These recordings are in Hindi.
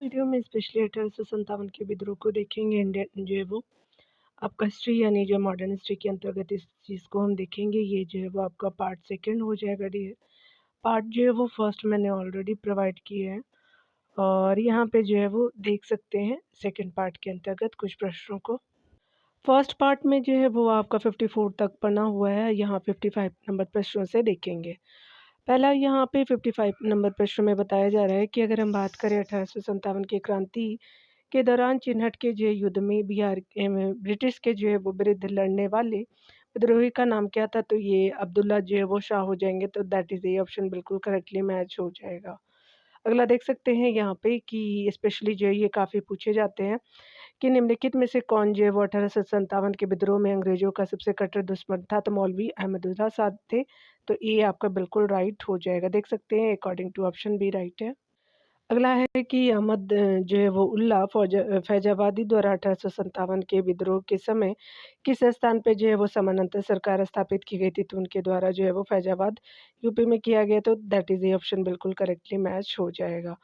वीडियो में स्पेशली 1857 के विद्रोह को देखेंगे। इंडियन जो है वो आपका हिस्ट्री यानी जो मॉडर्न हिस्ट्री के अंतर्गत इस चीज़ को हम देखेंगे। ये जो है वो आपका पार्ट सेकंड हो जाएगा। डियर पार्ट जो है वो फर्स्ट मैंने ऑलरेडी प्रोवाइड किए हैं और यहाँ पे जो है वो देख सकते हैं सेकंड पार्ट के अंतर्गत कुछ प्रश्नों को। फर्स्ट पार्ट में जो है वो आपका 54 तक बना हुआ है। यहाँ 55 नंबर प्रश्नों से देखेंगे। पहला यहाँ पे 55 नंबर प्रश्न में बताया जा रहा है कि अगर हम बात करें 1857 की क्रांति के दौरान चिनहट के जो युद्ध में बिहार में ब्रिटिश के जो है वो विरुद्ध लड़ने वाले विद्रोही का नाम क्या था? तो ये अब्दुल्ला जो है वो शाह हो जाएंगे। तो दैट इज ये ऑप्शन बिल्कुल करेक्टली मैच हो जाएगा। अगला देख सकते हैं यहाँ पे कि स्पेशली जो है ये काफ़ी पूछे जाते हैं कि निम्नलिखित में से कौन जो है वो 1857 के विद्रोह में अंग्रेजों का सबसे कट्टर दुश्मन था? तो मौलवी अहमदुल्ला साहब थे। तो ये आपका बिल्कुल राइट हो जाएगा। देख सकते हैं according to option B right है। अगला है कि अहमद जो है वो उल्ला फैजाबादी द्वारा 1857 के विद्रोह के समय किस स्थान पे जो है वो समानांतर सरकार स्थापित की गई थी? तो उनके द्वारा जो है वो फैजाबाद यूपी में किया गया। तो दैट इज ये ऑप्शन बिल्कुल करेक्टली मैच हो जाएगा।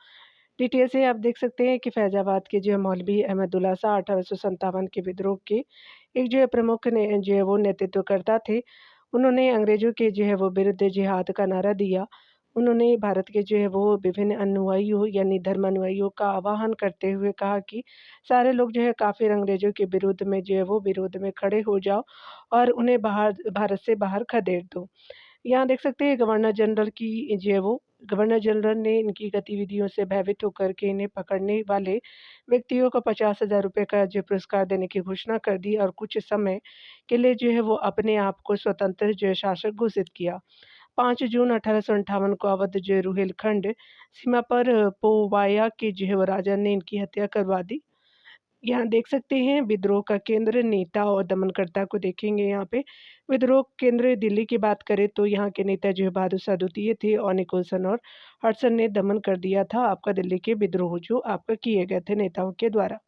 डिटेल से आप देख सकते हैं कि फैजाबाद के जो है मौलवी अहमदुल्ला शाह 1857 के विद्रोह के एक जो है प्रमुख ने जो है वो नेतृत्वकर्ता थे। उन्होंने अंग्रेजों के जो है वो विरुद्ध जिहाद का नारा दिया। उन्होंने भारत के जो है वो विभिन्न अनुयायियों यानी धर्म अनुयायियों का आह्वान करते हुए कहा कि सारे लोग जो है काफ़िर अंग्रेजों के विरुद्ध में जो है वो विरोध में खड़े हो जाओ और उन्हें भारत से बाहर खदेड़ दो। यहाँ देख सकते हैं गवर्नर जनरल ने इनकी गतिविधियों से भयभीत होकर के इन्हें पकड़ने वाले व्यक्तियों को 50,000 रुपये का जो पुरस्कार देने की घोषणा कर दी और कुछ समय के लिए जो है वो अपने आप को स्वतंत्र जो है शासक घोषित किया। 5 जून 1858 को अवध जो है रुहेलखंड सीमा पर पोवाया के जो है वो राजा ने इनकी हत्या करवा दी। यहाँ देख सकते हैं विद्रोह का केंद्र, नेता और दमनकर्ता को देखेंगे यहाँ पे। विद्रोह केंद्र दिल्ली की बात करें तो यहाँ के नेता जो है बहादुर शाह द्वितीय थे और निकोलसन और हडसन ने दमन कर दिया था आपका दिल्ली के विद्रोह जो आपका किए गए थे नेताओं के द्वारा।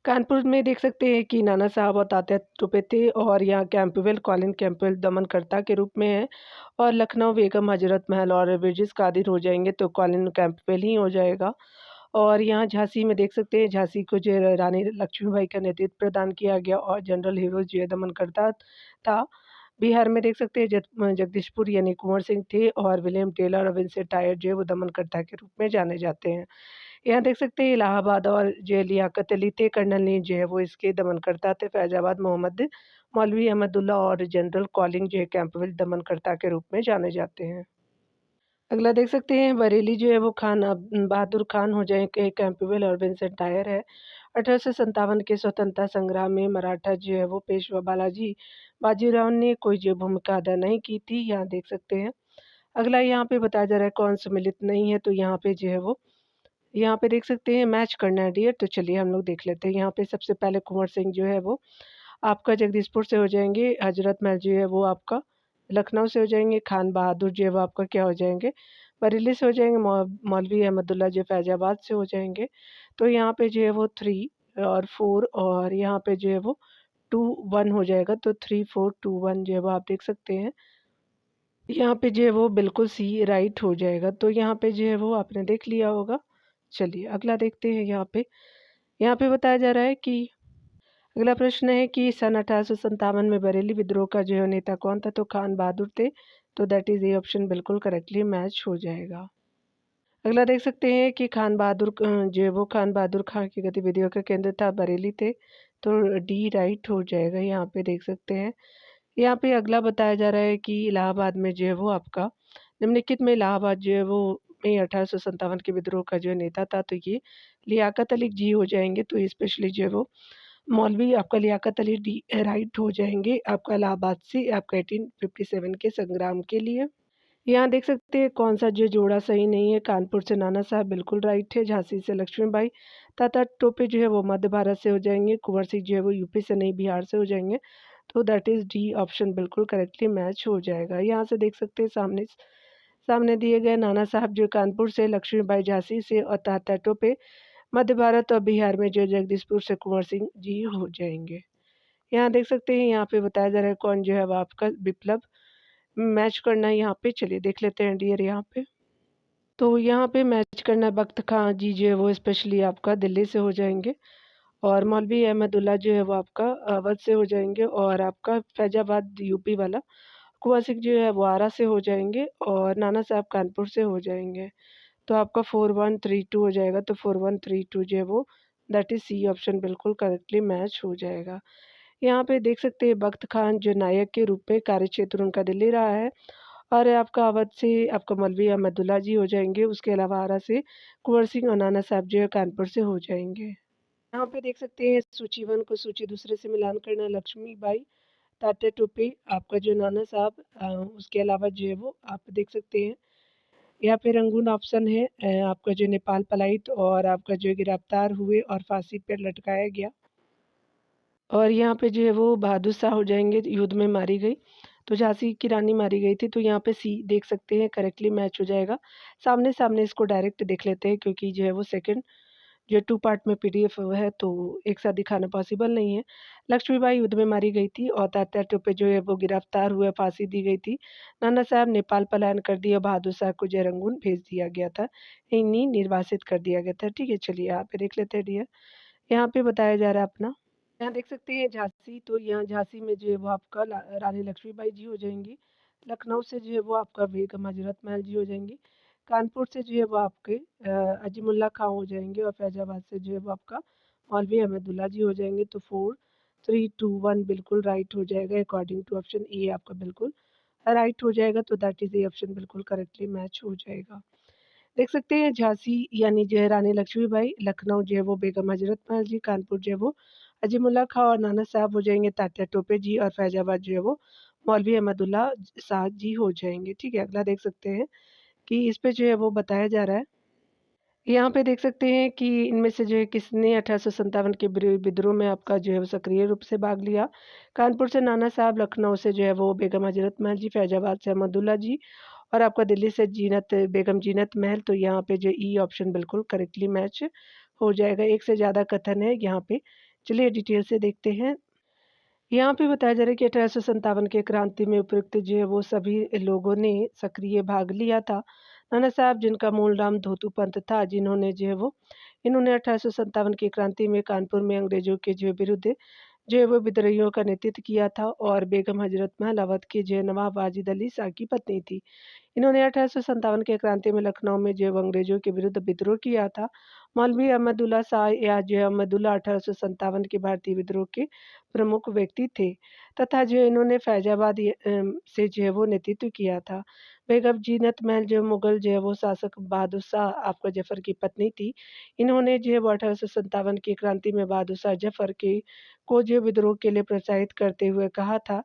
कानपुर में देख सकते हैं कि नाना साहब और तात्या टोपे थे और यहाँ कैंपवेल कॉलिन कैंपवेल दमनकर्ता के रूप में है और लखनऊ बेगम हजरत महल और ब्रिटिश कादिर हो जाएंगे। तो कॉलिन कैंपवेल ही हो जाएगा। और यहाँ झांसी में देख सकते हैं झांसी को जो है रानी लक्ष्मीबाई का नेतृत्व प्रदान किया गया और जनरल हीरोज जो है दमन करता था। बिहार में देख सकते हैं जगदीशपुर यानी कुंवर सिंह थे और विलियम टेलर और विंसेंट टायर जो है वो दमनकर्ता के रूप में जाने जाते हैं। यहाँ देख सकते हैं इलाहाबाद और जो है लियाकत अली थे, कर्नल नील जो है वो इसके दमनकर्ता थे। फैजाबाद मोहम्मद मौलवी अहमदुल्ला और जनरल कॉलिंग जो है कैंपवेल दमनकर्ता के रूप में जाने जाते हैं। अगला देख सकते हैं बरेली जो है वो खान बहादुर खान हो जाएंगे। कैंपबेल और विंसेंट टायर है। 1857 के स्वतंत्रता संग्राम में मराठा जो है वो पेशवा बालाजी बाजीराव ने कोई जो भूमिका अदा नहीं की थी। यहाँ देख सकते हैं। अगला यहाँ पे बताया जा रहा है कौन सम्मिलित नहीं है। तो यहाँ पे जो है वो यहाँ पे देख सकते हैं मैच करना है डियर। तो चलिए हम लोग देख लेते हैं। यहाँ पे सबसे पहले कुंवर सिंह जो है वो आपका जगदीशपुर से हो जाएंगे। हजरत महल जो है वो आपका लखनऊ से हो जाएंगे। खान बहादुर जो है वो आपका क्या हो जाएंगे? बरेली से हो जाएंगे। मौलवी अहमदुल्ला जो फैजाबाद से हो जाएंगे। तो यहाँ पे जो है वो 3 और 4 और यहाँ पे जो है वो 2 1 हो जाएगा। तो 3 4 2 1 जो है वो आप देख सकते हैं। यहाँ पे जो है वो बिल्कुल सी राइट हो जाएगा। तो यहाँ पे जो है वो आपने देख लिया होगा। चलिए अगला देखते हैं। यहाँ पे बताया जा रहा है कि अगला प्रश्न है कि सन 1857 में बरेली विद्रोह का जो है नेता कौन था? तो खान बहादुर थे। तो दैट इज ये ऑप्शन बिल्कुल करेक्टली मैच हो जाएगा। अगला देख सकते हैं कि खान बहादुर जो है वो खान बहादुर खां की गतिविधियों का केंद्र था बरेली थे। तो डी राइट हो जाएगा। यहाँ पे देख सकते हैं। यहाँ पे अगला बताया जा रहा है कि इलाहाबाद में जो है वो आपका निम्नलिखित में इलाहाबाद जो है वो में 1857 के विद्रोह का जो है नेता था। तो ये लियाकत अली जी हो जाएंगे। तो स्पेशली जो है वो मौलवी आपका लियाकत अली डी राइट हो जाएंगे आपका इलाहाबाद से आपका 1857 के संग्राम के लिए। यहाँ देख सकते हैं कौन सा जो जोड़ा सही नहीं है। कानपुर से नाना साहब बिल्कुल राइट है। झांसी से लक्ष्मीबाई। ताता टोपे जो है वो मध्य भारत से हो जाएंगे। कुंवर सिंह जो है वो यूपी से नहीं बिहार से हो जाएंगे। तो दैट इज डी ऑप्शन बिल्कुल करेक्टली मैच हो जाएगा। यहाँ से देख सकते हैं सामने सामने दिए गए नाना साहब जो कानपुर से, लक्ष्मीबाई झांसी से और ताता टोपे मध्य भारत और बिहार में जो जगदीशपुर से कुंवर सिंह जी हो जाएंगे। यहाँ देख सकते हैं। यहाँ पे बताया जा रहा है कौन जो है वो आपका विप्लव मैच करना है यहाँ पे। चलिए देख लेते हैं डियर यहाँ पे। तो यहाँ पे मैच करना बख़्त खां जी जो है वो स्पेशली आपका दिल्ली से हो जाएँगे और मौलवी अहमदुल्ला जो है वो आपका अवध से हो जाएँगे और आपका फैज़ाबाद यूपी वाला कुँवर सिंह जो है वो आरा से हो जाएँगे और नाना साहब कानपुर से हो जाएँगे। तो आपका 4132 हो जाएगा, तो 4132 जो है वो दैट इज़ सी ऑप्शन बिल्कुल करेक्टली मैच हो जाएगा। यहाँ पे देख सकते हैं बख्त खान जो नायक के रूप में कार्यक्षेत्र उनका दिल्ली रहा है और आपका अवध से आपका मौलवी अहमदुल्ला जी हो जाएँगे, उसके अलावा आरा से कुँवर सिंह और नाना साहब जो है कानपुर से हो जाएँगे। यहाँ पे देख सकते हैं सूची 1 को सूची दूसरे से मिलान करना लक्ष्मीबाई, तात्या टोपे, आपका जो नाना साहब उसके अलावा जो है वो आप देख सकते हैं यहाँ पे रंगून ऑप्शन है आपका जो नेपाल पलायित और आपका जो गिरफ्तार हुए और फांसी पर लटकाया गया। और यहाँ पे जो है वो बहादुर शाह हो जाएँगे, युद्ध में मारी गई। तो झाँसी की रानी मारी गई थी, तो यहाँ पे सी देख सकते हैं करेक्टली मैच हो जाएगा। सामने-सामने इसको डायरेक्ट देख लेते हैं क्योंकि जो है वो सेकंड जो 2 पार्ट में पीडीएफ है तो एक साथ दिखाना पॉसिबल नहीं है। लक्ष्मीबाई युद्ध में मारी गई थी और तात्या टोपे जो है वो गिरफ्तार हुए, फांसी दी गई थी। नाना साहब नेपाल पलायन कर दिया, बहादुर शाह को जो रंगून भेज दिया गया था। इन्हीं निर्वासित कर दिया गया था। ठीक है, चलिए यहाँ पे देख लेते हैं डियर। यहाँ पे बताया जा रहा है अपना यहाँ देख सकते हैं झांसी, तो यहाँ झांसी में जो है वो आपका रानी लक्ष्मीबाई जी हो जाएंगी। लखनऊ से जो है वो आपका बेगम हजरत महल जी हो जाएंगी। कानपुर से जो है वो आपके अजीमुल्ला खां हो जाएंगे और फैजाबाद से जो है वो आपका मौलवी अहमदुल्ला जी हो जाएंगे। तो 4321 बिल्कुल राइट हो जाएगा अकॉर्डिंग टू ऑप्शन ए आपका बिल्कुल राइट हो जाएगा। तो दैट इज ए ऑप्शन बिल्कुल करेक्टली मैच हो जाएगा। देख सकते हैं झांसी यानी जो है रानी लक्ष्मीबाई, लखनऊ जो है वो बेगम हजरत महल जी, कानपुर जो है वो अजीमुल्ला खां और नाना साहब हो जाएँगे, तात्या टोपे जी और फैज़ाबाद जो है वो मौलवी अहमदुल्ला साहब जी हो जाएँगे। ठीक है, अगला देख सकते हैं कि इस पे जो है वो बताया जा रहा है। यहाँ पे देख सकते हैं कि इनमें से जो है किसने 1857 के विद्रोह में आपका जो है वो सक्रिय रूप से भाग लिया। कानपुर से नाना साहब, लखनऊ से जो है वो बेगम हजरत महल जी, फैज़ाबाद से अहमदुल्ला जी और आपका दिल्ली से बेगम जीनत महल। तो यहाँ पे जो ई ऑप्शन बिल्कुल करेक्टली मैच हो जाएगा। एक से ज़्यादा कथन है यहाँ पे। चलिए डिटेल से देखते हैं। यहाँ पे बताया जा रहा है कि 1857 के क्रांति में उपयुक्त जो है वो सभी लोगों ने सक्रिय भाग लिया था। नाना साहब जिनका मूल नाम धोतू पंत था, जिन्होंने जो है वो इन्होंने 1857 की क्रांति में कानपुर में अंग्रेजों के जो विरुद्ध जो है वो विद्रोहियों का नेतृत्व किया था और बेगम हजरत महल अवध के जो है नवाब वाजिद अली शाह की पत्नी थी। इन्होंने 1857 के क्रांति में लखनऊ में जो है अंग्रेजों के विरुद्ध विद्रोह किया था। मौलवी अहमदुल्ला शाह या जो है अहमदुल्ला 1857 के भारतीय विद्रोह के प्रमुख व्यक्ति थे तथा जो इन्होंने फैजाबाद से जो है वो नेतृत्व किया था। बेगम जीनत महल जो मुगल जो है वो शासक बहादुर शाह आपका जफर की पत्नी थी। इन्होंने जो है वो 1857 की क्रांति में बहादुर शाह जफर के को जो विद्रोह के लिए प्रोत्साहित करते हुए कहा था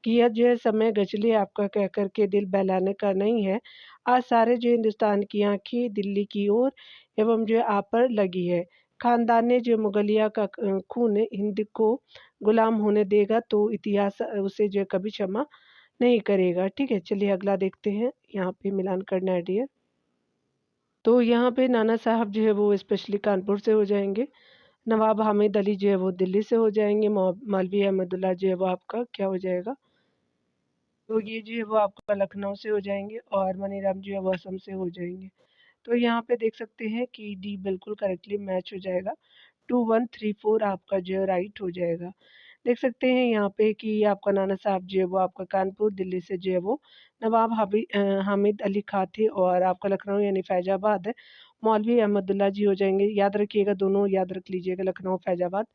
कि यह जो है समय गजलिए आपका कह कर के दिल बहलाने का नहीं है। आज सारे जो हिंदुस्तान की आँखें दिल्ली की ओर एवं जो है आप पर लगी है। खानदान ने जो मुगलिया का खून हिंद को गुलाम होने देगा तो इतिहास उसे जो है कभी क्षमा नहीं करेगा। ठीक है, चलिए अगला देखते हैं। यहाँ पे मिलान करना है डियर। तो यहाँ पे नाना साहब जो है वो स्पेशली कानपुर से हो जाएँगे। नवाब हामिद अली जो है वो दिल्ली से हो जाएँगे। मौलवी अहमदुल्ला जो है वो आपका क्या हो जाएगा? तो ये जो है वो आपका लखनऊ से हो जाएँगे और मनीराम जो है वो असम से हो जाएँगे। तो यहाँ पे देख सकते हैं कि डी बिल्कुल करेक्टली मैच हो जाएगा। 2134 आपका जो है राइट हो जाएगा। देख सकते हैं यहाँ पे कि आपका नाना साहब जो है वो आपका कानपुर, दिल्ली से जो है वो नवाब हामिद अली खां थे और आपका लखनऊ यानी फैज़ाबाद है, मौलवी अहमदुल्ला जी हो जाएँगे। याद रखिएगा, दोनों याद रख लीजिएगा, लखनऊ, फैज़ाबाद।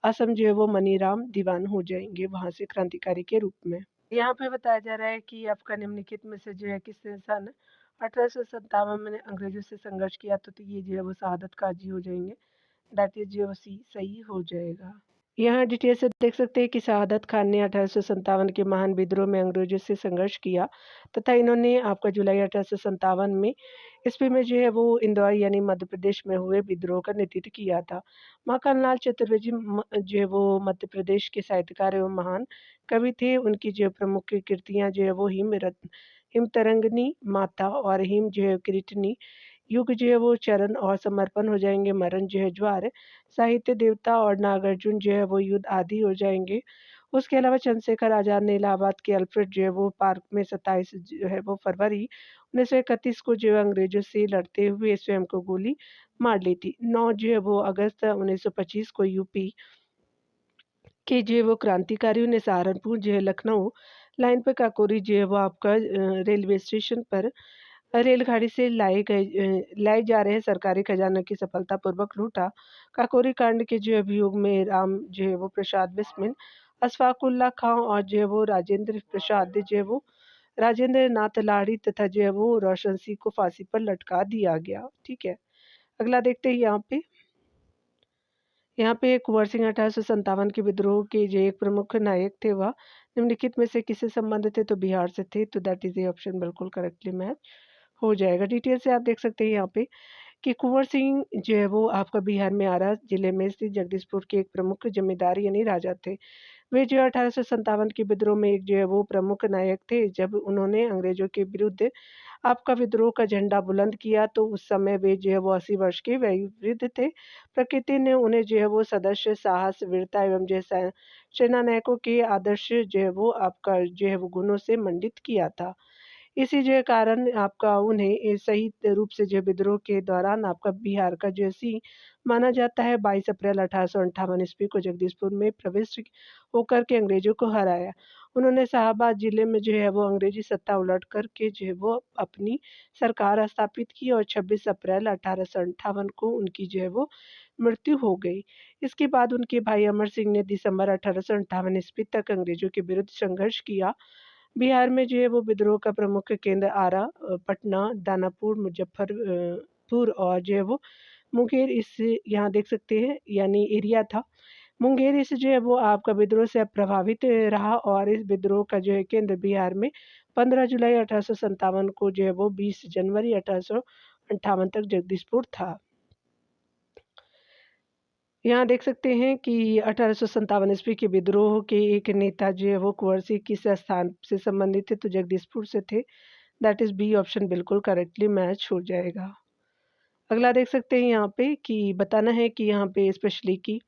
असम जो है वो मनीराम दीवान हो जाएँगे वहाँ से क्रांतिकारी के रूप में। यहाँ पे बताया जा रहा है कि आपका निम्नलिखित में से जो है किसने सन 1857 में अंग्रेजों से संघर्ष किया तो ये जो है वो शहादत काजी हो जाएँगे। दैट इज़ जो सी सही हो जाएगा। यहाँ डिटेल से देख सकते हैं कि शहादत खान ने 1857 के महान विद्रोह में अंग्रेजों से संघर्ष किया तथा इन्होंने आपका जुलाई 1857 में ईस्वी में जो है वो इंदौर यानी मध्य प्रदेश में हुए विद्रोह का नेतृत्व किया था। माखनलाल चतुर्वेदी जो है वो मध्य प्रदेश के साहित्यकार एवं महान कवि थे। उनकी जो प्रमुख कृतियाँ जो है वो हिम तरंगिनी, माता और हिम जो है कीर्तनी, युग जो है वो चरण और समर्पण हो जाएँगे, मरण जो है ज्वार, साहित्य देवता और नागार्जुन जो है वो युद्ध आदि हो जाएँगे। उसके अलावा चंद्रशेखर आज़ाद ने इलाहाबाद के अल्फ्रेड जो है वो पार्क में 27 जो है वो फरवरी 1931 को जो है अंग्रेजों से लड़ते हुए स्वयं को गोली मार ली थी। 9 जो है वो अगस्त 1925 को यूपी के जो है वो क्रांतिकारियों ने सहारनपुर जो है लखनऊ लाइन पर काकोरी जो है वो आपका रेलवे स्टेशन पर रेलगाड़ी से लाए जा रहे सरकारी खजाना की सफलतापूर्वक लूटा। काकोरी कांड के जो अभियोग में राम जो है वो प्रसाद बिस्मिल, अशफाकुल्ला खां और जो है वो राजेंद्र प्रसाद जो है वो राजेंद्र नाथ लाहिड़ी तथा जो है वो रोशन सिंह को फांसी पर लटका दिया गया। ठीक है, अगला देखते हैं यहाँ पे कुंवर सिंह 1857 के विद्रोह के जो एक प्रमुख नायक थे वह निम्नलिखित में से किससे संबंधित थे? तो बिहार से थे, तो दैट इज ए ऑप्शन बिल्कुल करेक्टली मैच हो जाएगा। डिटेल से आप देख सकते हैं यहाँ पे कि कुंवर सिंह जो है वो आपका बिहार में आरा जिले में स्थित जगदीशपुर के एक प्रमुख जमींदार यानी राजा थे। वे जो है 1857 के विद्रोह में एक जो है वो प्रमुख नायक थे। जब उन्होंने अंग्रेजों के विरुद्ध आपका विद्रोह का झंडा बुलंद किया तो उस समय वे जो है वो 80 वर्ष के वयोवृद्ध थे। प्रकृति ने उन्हें जो है वो सदस्य साहस, वीरता एवं जैसा सेना नायकों के आदर्श जो है वो आपका जो है वो गुणों से मंडित किया था। इसी जो है कारण आपका उन्हें सही रूप से जो विद्रोह के दौरान आपका बिहार का जैसी माना जाता है। 22 अप्रैल 1858 ईस्वी को जगदीशपुर में प्रविष्ट होकर के अंग्रेजों को हराया। उन्होंने शाहाबाद जिले में जो है वो अंग्रेजी सत्ता उलट कर के जो है वो अपनी सरकार स्थापित की और 26 अप्रैल 1858 को उनकी जो है वो मृत्यु हो गई। इसके बाद उनके भाई अमर सिंह ने दिसंबर 1858 ईस्वी तक अंग्रेजों के विरुद्ध संघर्ष किया। बिहार में जो है वो विद्रोह का प्रमुख केंद्र आरा, पटना, दानापुर, पुर और जो है वो मुंगेर इस यहाँ देख सकते हैं यानी एरिया था। मुंगेर इस जो है वो आपका विद्रोह से प्रभावित रहा और इस विद्रोह का जो है केंद्र बिहार में 15 जुलाई 1857 को जो है वो 20 जनवरी 1858 तक जगदीशपुर था। यहाँ देख सकते हैं कि 1857 ईस्वी के विद्रोह के एक नेता जो है वो कुंवर सिंह किस स्थान से संबंधित थे? तो जगदीशपुर से थे। दैट इज बी ऑप्शन बिल्कुल करेक्टली मैच हो जाएगा। अगला देख सकते हैं यहाँ पे कि बताना है कि यहाँ पे स्पेशली कि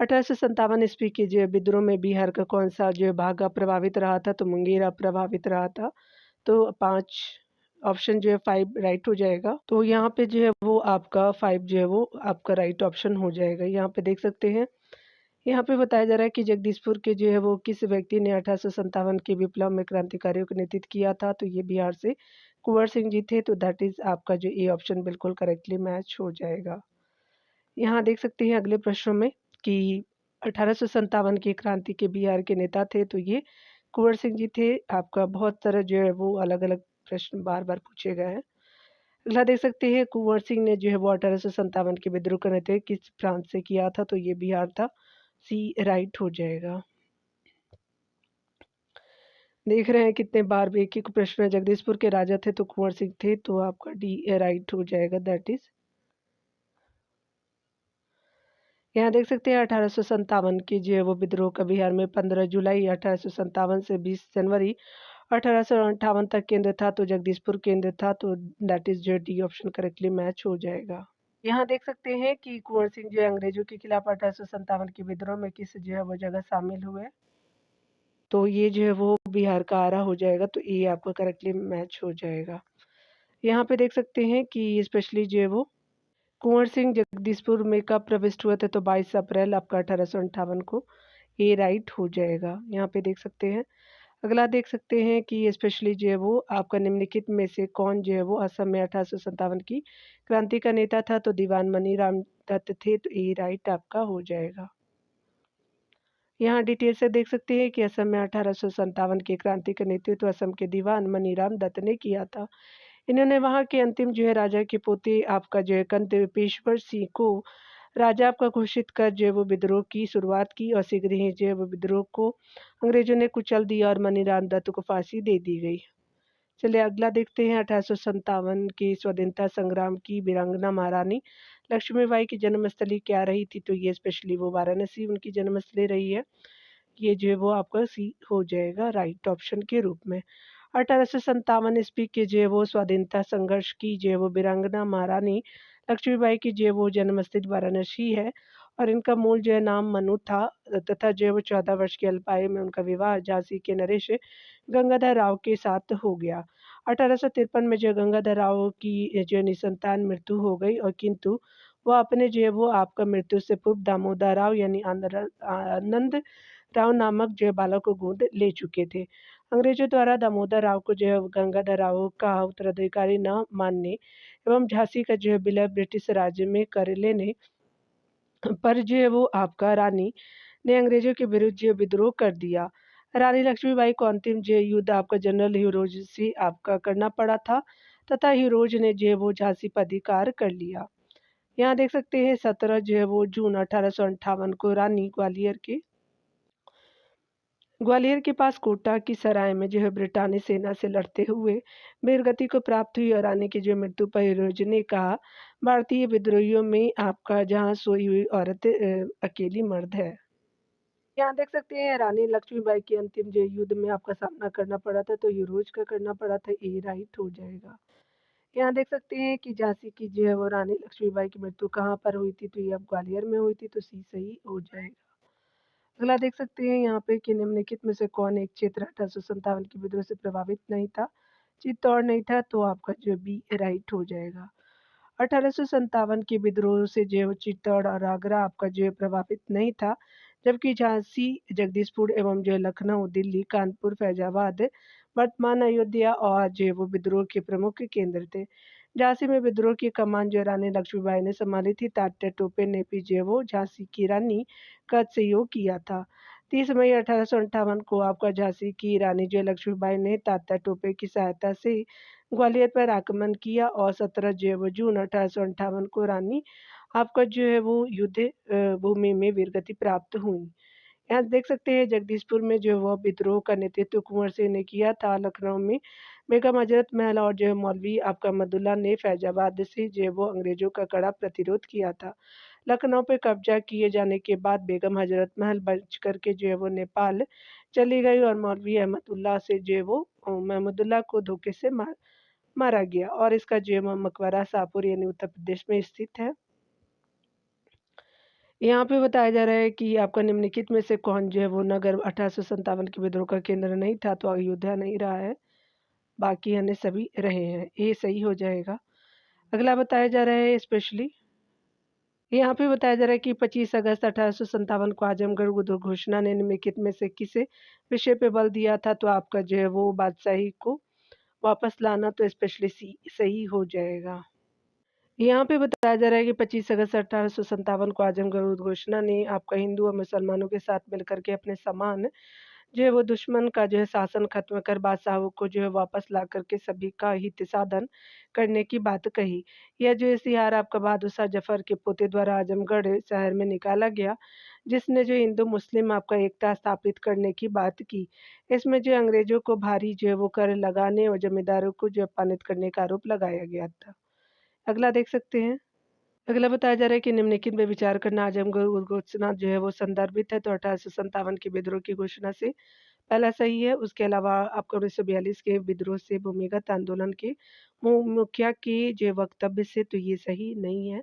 1857 ईस्वी के जो विद्रोह में बिहार का कौन सा जो भाग प्रभावित रहा था? तो मुंगेर प्रभावित रहा था। तो 5 ऑप्शन जो है 5 राइट हो जाएगा। तो यहाँ पे जो है वो आपका 5 जो है वो आपका राइट ऑप्शन हो जाएगा। यहाँ पे देख सकते हैं, यहाँ पे बताया जा रहा है कि जगदीशपुर के जो है वो किस व्यक्ति ने 1857 के विप्लव में क्रांतिकारियों का नेतृत्व किया था? तो ये बिहार से कुंवर सिंह जी थे। तो दैट इज आपका जो ए ऑप्शन बिल्कुल करेक्टली मैच हो जाएगा। यहाँ देख सकते हैं अगले प्रश्नों में कि 1857 की क्रांति के बिहार के नेता थे, तो ये कुंवर सिंह जी थे। आपका बहुत तरह जो है वो अलग-अलग प्रश्न बार-बार पूछे गए हैं। अगला देख सकते हैं कुंवर सिंह ने जो है वो 1857 के विद्रोह का नेतृत्व किस प्रांत से किया था? तो ये बिहार था। सी राइट हो जाएगा। देख रहे हैं कितने बार एक ही प्रश्न में जगदीशपुर के राजा थे तो कुंवर सिंह थे, तो आपका डी राइट हो जाएगा। दैट इज यहाँ देख सकते हैं 1857 की जो है वो विद्रोह का बिहार में 15 जुलाई 1857 से 20 जनवरी 1858 तक केंद्र था। तो जगदीशपुर केंद्र था। तो दैट इज जो डी ऑप्शन करेक्टली मैच हो जाएगा। यहाँ देख सकते हैं कि कुंवर सिंह जो है अंग्रेजों के खिलाफ 1857 के विद्रोह में किस जो है वो जगह शामिल हुए? तो ये जो है वो बिहार का आरा हो जाएगा। तो ये आपका करेक्टली मैच हो जाएगा। यहाँ पे देख सकते हैं कि स्पेशली जो है वो कुंवर सिंह जगदीशपुर में कब प्रविष्ट हुए थे? तो 22 अप्रैल आपका 1858 को। ये राइट हो जाएगा। यहाँ पे देख सकते हैं। अगला देख सकते हैं कि स्पेशली जो है वो आपका निम्नलिखित में से कौन जो है वो असम में 1857 की क्रांति का नेता था? तो दीवान मनीराम दत्त थे। तो ये राइट आपका हो जाएगा। यहाँ डिटेल से देख सकते हैं कि असम में 1857 की क्रांति का नेतृत्व असम के दीवान मनीराम दत्त ने किया था। इन्होंने वहाँ के अंतिम जो है राजा के पोते आपका जो है कंत पेशवर सिंह को राजा आपका घोषित कर जो है वो विद्रोह की शुरुआत की और शीघ्र ही जो है वो विद्रोह को अंग्रेजों ने कुचल दिया और मनीराम दत्त को फांसी दे दी गई। चलिए अगला देखते हैं 1857 की स्वतंत्रता संग्राम की वीरांगना महारानी लक्ष्मीबाई की जन्मस्थली क्या रही थी? तो ये स्पेशली वो वाराणसी उनकी जन्मस्थली रही है। ये जो है वो आपका सी हो जाएगा राइट ऑप्शन के रूप में। 1857 ईस्वी के जो है वो स्वाधीनता संघर्ष की जो है वो वीरांगना महारानी लक्ष्मीबाई की जो है वो जन्मस्थल वाराणसी है और इनका मूल जो है नाम मनु था तथा जो है वो 14 वर्ष की अल्पायु में उनका विवाह झांसी के नरेश गंगाधर राव के साथ हो गया। 1853 में जो गंगाधर राव की जो निसंतान मृत्यु हो गई और किंतु वो अपने जो है वो आपका मृत्यु से पूर्व दामोदर राव यानी आनंद राव नामक जो है बालक को गोद ले चुके थे। अंग्रेजों द्वारा दामोदर राव को जो है गंगाधर राव का उत्तराधिकारी न मानने एवं झांसी का जो है विलय ब्रिटिश राज्य में कर लेने पर जो है वो आपका रानी ने अंग्रेजों के विरुद्ध जो विद्रोह कर दिया। रानी लक्ष्मीबाई को अंतिम जो युद्ध आपका जनरल हीरोज से आपका करना पड़ा था तथा हीरोज ने जो है वो झांसी पर अधिकार कर लिया। यहाँ देख सकते हैं 17 जो है वो जून 1858 को रानी ग्वालियर के पास कोटा की सराय में जो है ब्रिटानी सेना से लड़ते हुए वीरगति को प्राप्त हुई और रानी की जो मृत्यु पर हीरोज ने कहा भारतीय विद्रोहियों में आपका जहाँ सोई हुई औरत अकेली मर्द है। यहाँ देख सकते हैं रानी लक्ष्मीबाई के अंतिम जो युद्ध में आपका सामना करना पड़ा था तो हीरोज का करना पड़ा था, ए राइट हो जाएगा। यहाँ देख सकते हैं कि झांसी की जो है वो रानी लक्ष्मीबाई की मृत्यु कहाँ पर हुई थी तो ये अब ग्वालियर में हुई थी तो सी सही हो जाएगा। अगला देख सकते हैं यहाँ पे कि निम्नलिखित में से कौन एक क्षेत्र 1857 के विद्रोह से प्रभावित नहीं था, चित्तौड़ नहीं था तो आपका जो बी राइट हो जाएगा। 1857 के विद्रोह से जो चित्तौड़ और आगरा आपका जो प्रभावित नहीं था, जबकि झांसी, जगदीशपुर एवं जो लखनऊ, दिल्ली, कानपुर, फैजाबाद, वर्तमान अयोध्या और जो वो विद्रोह के प्रमुख केंद्र थे। झांसी में विद्रोह की कमान जो रानी लक्ष्मीबाई ने संभाली थी, तात्या टोपे ने भी जो वो झांसी की रानी का सहयोग किया था। 30 मई 1858 को आपका झांसी की रानी जो लक्ष्मीबाई ने तात्या टोपे की सहायता से ग्वालियर पर आक्रमण किया और 17 जो है वो जून 1858 को रानी आपका जो है वो युद्ध भूमि में वीरगति प्राप्त हुई। यहाँ देख सकते हैं जगदीशपुर में जो है वो विद्रोह का नेतृत्व कुंवर सिंह ने किया था। लखनऊ में बेगम हजरत महल और जो है मौलवी आपका मदुल्ला ने फैजाबाद से जो है वो अंग्रेजों का कड़ा प्रतिरोध किया था। लखनऊ पे कब्जा किए जाने के बाद बेगम हजरत महल बच करके जो है वो नेपाल चली गई और मौलवी अहमदुल्ला से जो है वो महमूदुल्लाह को धोखे से मारा गया और इसका जो है मकबरा शाहपुर यानी उत्तर प्रदेश में स्थित है। यहाँ पे बताया जा रहा है कि आपका निम्नलिखित में से कौन जो है वो नगर 1857 के विद्रोह का केंद्र नहीं था तो अयोध्या नहीं रहा है, बाकी अन्य सभी रहे हैं, ये सही हो जाएगा। अगला बताया जा रहा है स्पेशली यहाँ पे बताया जा रहा है कि 25 अगस्त 1857 को आजमगढ़ घोषणा ने निम्नलिखित में से किसे विषय पे बल दिया था तो आपका जो है वो बादशाही को वापस लाना तो स्पेशली सी सही हो जाएगा। यहाँ पे बताया जा रहा है कि 25 अगस्त 1857 को आजमगढ़ उद्घोषणा ने आपका हिंदू और मुसलमानों के साथ मिलकर के अपने समान जो है वो दुश्मन का जो है शासन खत्म कर बादशाहों को जो है वापस ला करके सभी का हित साधन करने की बात कही। यह जो इश्तिहार आपका बहादुर शाह जफर के पोते द्वारा आजमगढ़ शहर में निकाला गया, जिसने जो हिंदू मुस्लिम आपका एकता स्थापित करने की बात की। इसमें जो अंग्रेजों को भारी जो है वो कर लगाने और जमींदारों को जो अपमानित करने का आरोप लगाया गया था। अगला देख सकते हैं। अगला बताया जा रहा है कि निम्नलिखित में विचार करना आजमगढ़ उद्घोषणा जो है वो संदर्भित है तो 1857 की विद्रोह की घोषणा से पहला सही है। उसके अलावा आपका 1942 के विद्रोह से भूमिगत आंदोलन के मुखिया के जो वक्तव्य से तो ये सही नहीं है।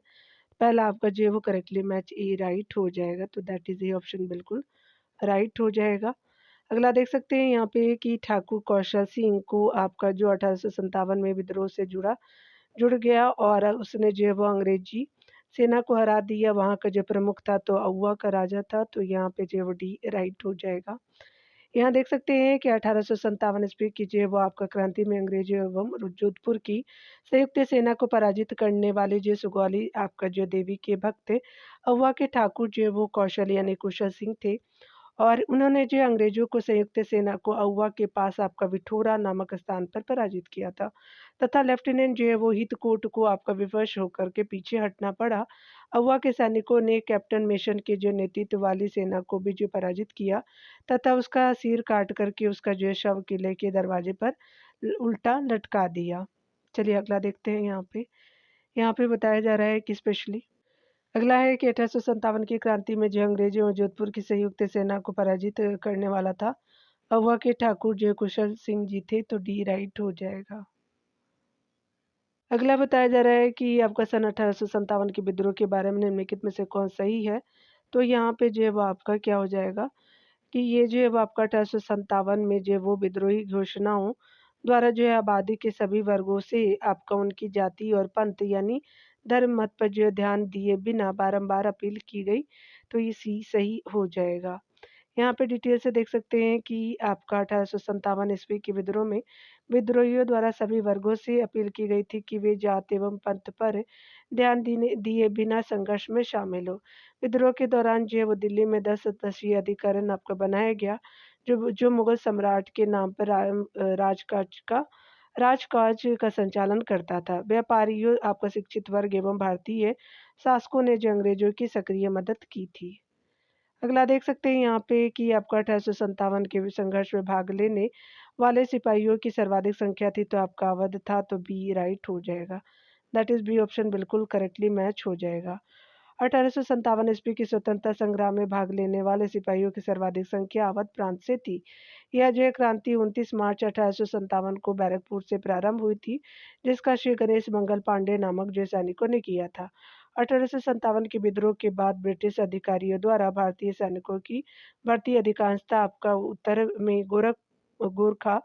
पहला आपका जो है वो करेक्टली मैच ए राइट हो जाएगा तो दैट इज ए ऑप्शन बिल्कुल राइट हो जाएगा। अगला देख सकते हैं यहाँ पे कि ठाकुर कौशल सिंह को आपका जो 1857 में विद्रोह से जुड़ गया और उसने जो है वो अंग्रेजी सेना को हरा दिया। वहाँ का जो प्रमुख था तो अउवा का राजा था तो यहाँ पे जो है वो डी राइट हो जाएगा। यहाँ देख सकते हैं कि 1857 ईस्वी की जो है वो आपका क्रांति में अंग्रेजों एवं जोधपुर की संयुक्त सेना को पराजित करने वाले जो सुगौली आपका जो देवी के भक्त थे अउवा के ठाकुर जो है वो कौशल यानी कुशल सिंह थे और उन्होंने जो अंग्रेजों को संयुक्त सेना को अउवा के पास आपका विठोरा नामक स्थान पर पराजित किया था तथा लेफ्टिनेंट जो है वो हितकोट को आपका विवश होकर के पीछे हटना पड़ा। अउवा के सैनिकों ने कैप्टन मिशन के जो नेतृत्व वाली सेना को भी जो पराजित किया तथा उसका सिर काट करके उसका जो है शव किले के दरवाजे पर उल्टा लटका दिया। चलिए अगला देखते हैं। यहाँ पे बताया जा रहा है कि स्पेशली अगला है कि 1857 की क्रांति में जो अंग्रेजों और जोधपुर की संयुक्त सेना को पराजित करने वाला था अहुआ के ठाकुर जो कुशल सिंह जी थे तो डी राइट हो जाएगा। अगला बताया जा रहा है कि आपका सन 1857 के विद्रोह के बारे में निम्नलिखित में से कौन सही है तो यहाँ पे जो है वो आपका क्या हो जाएगा कि ये जो है वो आपका 1857 में जो वो विद्रोही घोषणाओं द्वारा जो है आबादी के सभी वर्गों से आपका उनकी जाति और पंथ यानी धर्म मत पर जो है ध्यान दिए बिना बारंबार अपील की गई, तो ये सही हो जाएगा। यहाँ पे डिटेल से देख सकते हैं कि आपका 1857 ईस्वी के विद्रोह में विद्रोहियों द्वारा सभी वर्गों से अपील की गई थी कि वे जात एवं पंथ पर ध्यान देने दिए बिना संघर्ष में शामिल हो। विद्रोह के दौरान जो है वो दिल्ली में 10 सदस्यीय अधिकरण आपका बनाया गया, जो जो मुगल सम्राट के नाम पर राजकाज का संचालन करता था। व्यापारियों, आपका शिक्षित वर्ग एवं भारतीय शासकों ने जो अंग्रेजों की सक्रिय मदद की थी। अगला देख सकते हैं यहाँ पे कि आपका 1857 के संघर्ष में भाग लेने वाले सिपाहियों की सर्वाधिक संख्या थी, तो आपका अवध था, तो बी राइट हो जाएगा। दैट इज बी ऑप्शन बिल्कुल करेक्टली मैच हो जाएगा। 1857 ईस्वी की स्वतंत्रता संग्राम में भाग लेने वाले सिपाहियों की सर्वाधिक संख्या अवध प्रांत से थी। यह जो क्रांति 29 मार्च 1857 को बैरकपुर से प्रारंभ हुई थी, जिसका श्री गणेश मंगल पांडे नामक जो सैनिकों ने किया था। 1857 के विद्रोह के बाद ब्रिटिश अधिकारियों द्वारा भारतीय सैनिकों की भर्ती अधिकांशतः आपका उत्तर में गोरखा,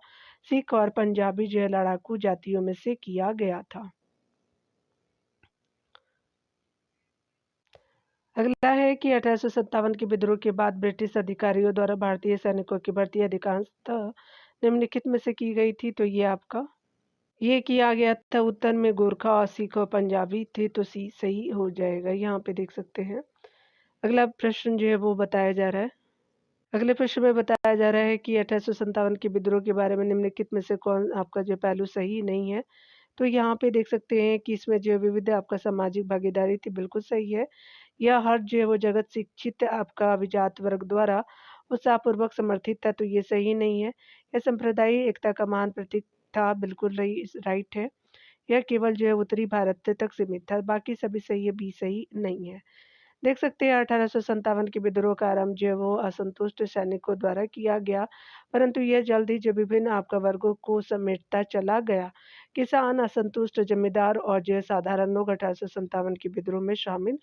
सिख और पंजाबी जो लड़ाकू जातियों में से किया गया था। अगला है कि 1857 के विद्रोह के बाद ब्रिटिश अधिकारियों द्वारा भारतीय सैनिकों की भर्ती अधिकांशतः निम्नलिखित में से की गई थी, तो ये किया गया था उत्तर में गोरखा और सिख और पंजाबी थे, तो सी सही हो जाएगा। यहाँ पे देख सकते हैं। अगला प्रश्न जो है वो बताया जा रहा है। अगले प्रश्न में बताया जा रहा है कि 1857 के विद्रोह के बारे में निम्नलिखित में से कौन आपका जो पहलू सही नहीं है। तो यहाँ पे देख सकते हैं कि इसमें जो विविध आपका सामाजिक भागीदारी थी, बिल्कुल सही है। यह हर जो है वो जगत शिक्षित आपका अभिजात वर्ग द्वारा उत्साहपूर्वक समर्थित था, तो ये सही नहीं है। यह सांप्रदायिक एकता का महान प्रतीक था, बिल्कुल राइट है। यह केवल जो है उत्तरी भारत तक सीमित था, बाकी सभी सही है, बी सही नहीं है। देख सकते हैं 1857 के विद्रोह का आरंभ जो है वो असंतुष्ट सैनिकों द्वारा किया गया, परंतु यह जल्द ही जो विभिन्न आपका वर्गों को समेटता चला गया। किसान, असंतुष्ट जमींदार और जो साधारण लोग 1857 के विद्रोह में शामिल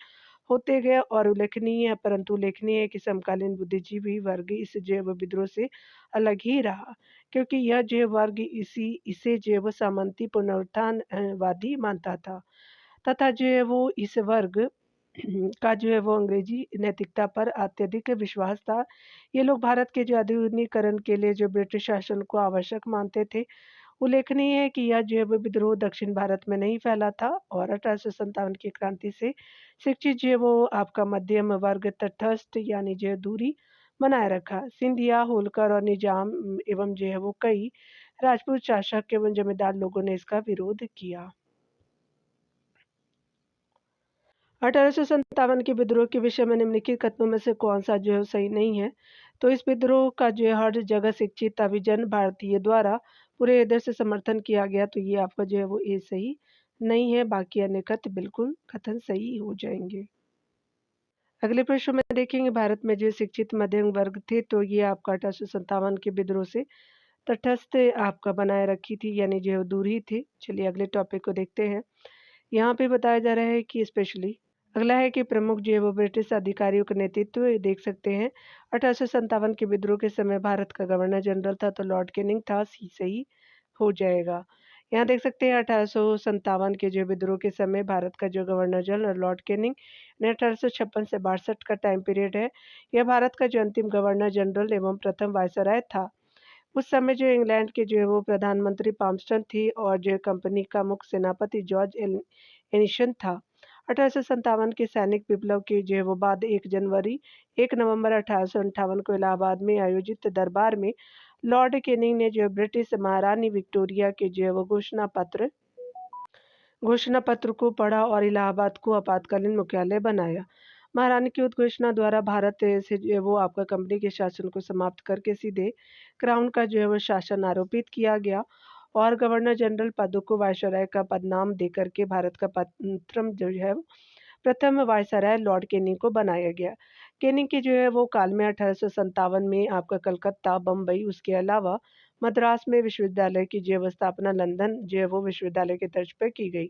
होते गए, और उल्लेखनीय है कि समकालीन बुद्धिजीवी वर्ग इस जैव विद्रोह से अलग ही रहा, क्योंकि यह जैव वर्ग इसे जैव सामंती पुनरुत्थान वादी मानता था, तथा जो है वो इस वर्ग का जो है वो अंग्रेजी नैतिकता पर अत्यधिक विश्वास था। ये लोग भारत के जो आधुनिकीकरण के लिए जो ब्रिटिश शासन को आवश्यक मानते थे। उल्लेखनीय है कि यह जो है वो विद्रोह दक्षिण भारत में नहीं फैला था, और 1857 की क्रांति से शिक्षित जो है वो आपका मध्यम वर्ग तटस्थ यानी जो है दूरी बनाए रखा। सिंधिया, होलकर और निजाम एवं जो है वो कई राजपूत शासक एवं जमींदार लोगों ने इसका विरोध किया। 1857 के विद्रोह के विषय में निम्नलिखित कथनों में से कौन सा जो है सही नहीं है। तो इस विद्रोह का जो है हर जगह शिक्षित अभिजन भारतीय द्वारा पूरे हृदय से समर्थन किया गया, तो ये आपका जो है वो ए सही नहीं है, बाकी अन्य बिल्कुल कथन सही हो जाएंगे। अगले प्रश्न में देखेंगे भारत में जो शिक्षित मध्यम वर्ग थे, तो ये आपका 1857 के विद्रोह से तटस्थ आपका बनाए रखी थी, यानी जो है दूरी थी। चलिए अगले टॉपिक को देखते हैं। यहाँ पे बताया जा रहा है कि स्पेशली अगला है कि प्रमुख जो है वो ब्रिटिश अधिकारियों का नेतृत्व देख सकते हैं। 1857 के विद्रोह के समय भारत का गवर्नर जनरल था, तो लॉर्ड कैनिंग था, सी सही हो जाएगा। यहाँ देख सकते हैं 1857 के जो विद्रोह के समय भारत का जो गवर्नर जनरल लॉर्ड कैनिंग ने 1856 से 62 का टाइम पीरियड है। यह भारत का जो अंतिम गवर्नर जनरल एवं प्रथम वायसराय था। उस समय जो इंग्लैंड के जो है वो प्रधानमंत्री पामस्टन थी, और जो कंपनी का मुख्य सेनापति जॉर्ज एनिशन था। 1857 के सैनिक विप्लव के जो है वो बाद 1 नवंबर 1858 को इलाहाबाद में आयोजित दरबार में लॉर्ड कैनिंग ने जो ब्रिटिश महारानी विक्टोरिया के जो है वो घोषणा पत्र को पढ़ा और इलाहाबाद को आपातकालीन मुख्यालय बनाया। महारानी की उद्घोषणा द्वारा भारत से जो है वो आपका कंपनी के शासन को समाप्त करके सीधे क्राउन का जो है वो शासन आरोपित किया गया, और गवर्नर जनरल पदों को वायसराय का पदनाम देकर के भारत का प्रथम वायसराय लॉर्ड कैनिंग को बनाया गया। कैनिंग के जो है वो काल में 1857 में आपका कलकत्ता, बम्बई, उसके अलावा मद्रास में विश्वविद्यालय की जो स्थापना लंदन जो है वो विश्वविद्यालय के तर्ज पर की गई।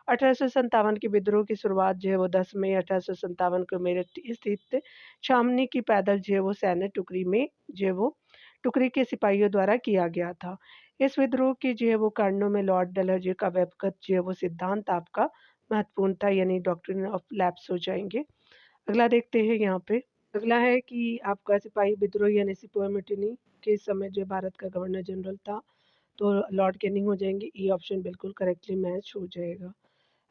1857 के विद्रोह की शुरुआत जो है वो 10 मई 1857 को मेरठ स्थित छावनी की पैदल जो है वो सैन्य टुकड़ी में जो है वो टुकड़ी के सिपाहियों द्वारा किया गया था। इस विद्रोह के जो है वो कारणों में लॉर्ड डलहौजी का व्यक्तिगत जो है वो सिद्धांत आपका महत्वपूर्ण था, यानी डॉक्ट्रिन ऑफ लैप्स हो जाएँगे। अगला देखते हैं यहाँ पे। अगला है कि आपका सिपाही विद्रोह यानी सिपाही म्यूटिनी के समय जो भारत का गवर्नर जनरल था, तो लॉर्ड कैनिंग हो जाएँगे। ये ऑप्शन बिल्कुल करेक्टली मैच हो जाएगा।